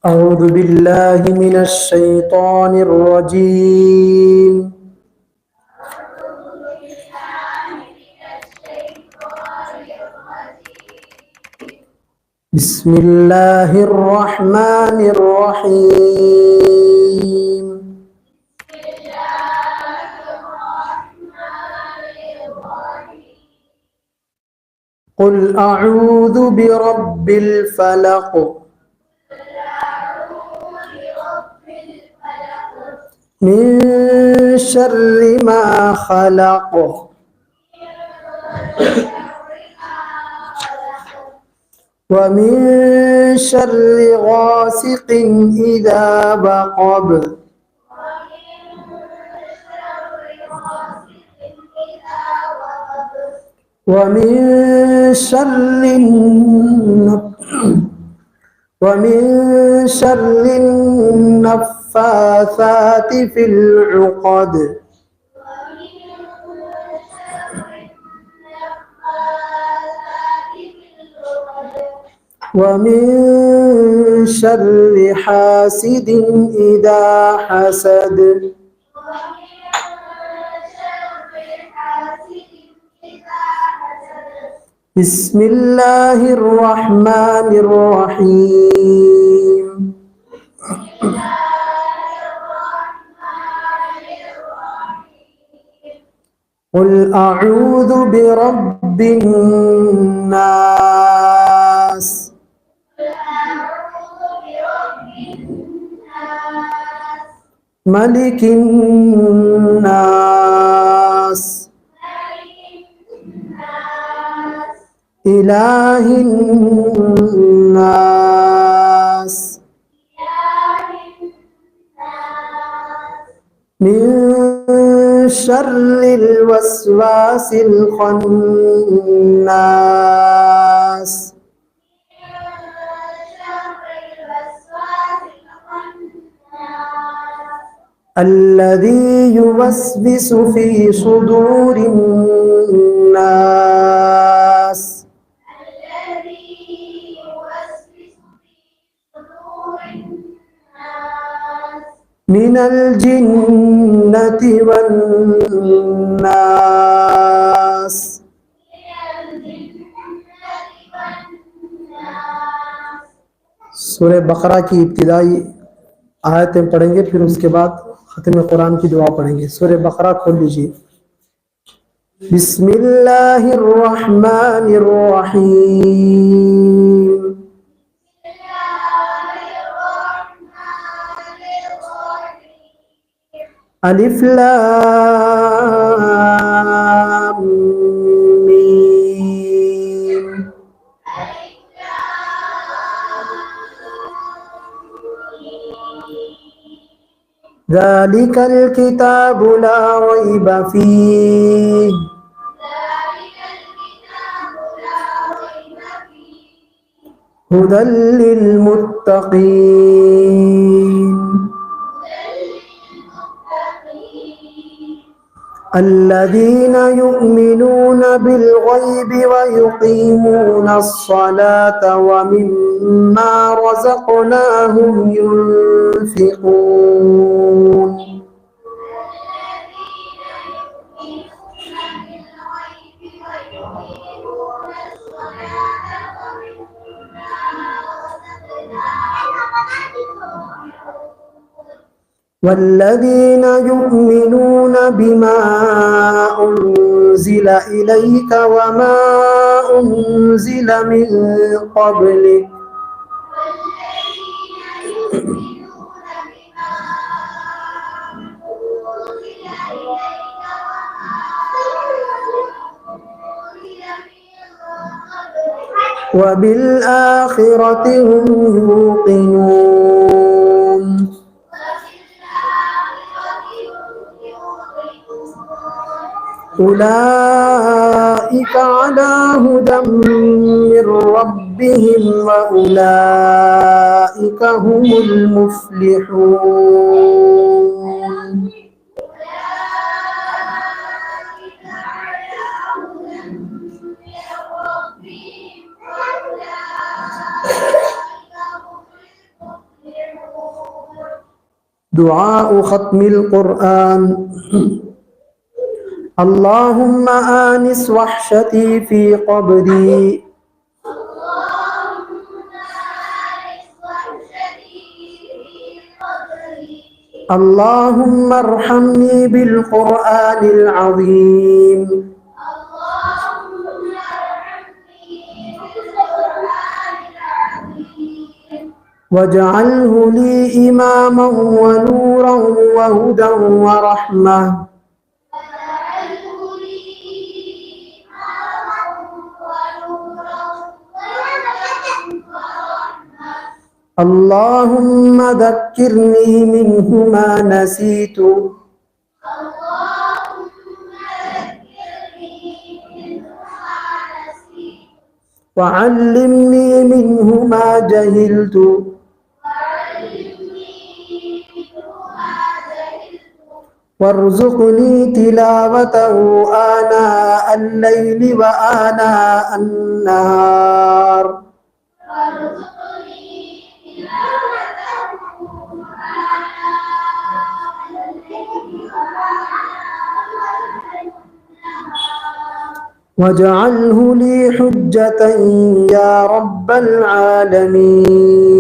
أعوذ بالله من الشيطان الرجيم. بسم الله الرحمن الرحيم. قل أعوذ برب الفلق من شر ما خلق ومن شر غاسق إذا وقب ومن شر النفاثات في العقد ومن شر حاسد إذا حسد. بسم الله الرحمن الرحيم. قل أعوذ برب الناس ملك الناس إله الناس من شر الوسواس الخناس الذي يوسوس في صدور الناس من الجنة والناس. सूरह बकरा की इब्तिदाई आयतें पढ़ेंगे, फिर उसके बाद खत्म कुरान की दुआ पढ़ेंगे। सूरह बकरा खोल लीजिए। बिस्मिल्लाहिर्रहमानिर्रहीम। अलिफ लाम मीम। ذلك الكتاب لا ريب فيه هدى للمتقين الذين يؤمنون بالغيب ويقيمون الصلاة ومما رزقناهم ينفقون. والذين يؤمنون بما أنزل إليك وما أنزل من قبلك وبالآخرة هم يوقنون. أولئك على هدى من ربهم وأولئك هم المفلحون. دعاء ختم القرآن. اللهم آنس وحشتي في قبري. اللهم ارحمني بالقرآن العظيم. واجعله لي إماما ونورا وهدى ورحمة. اللهم ذكرني منه ما نسيت. وعلمني منه ما جهلت. وارزقني تلاوته آناء الليل وآناء النهار. واجعله لي حجة يا رب العالمين.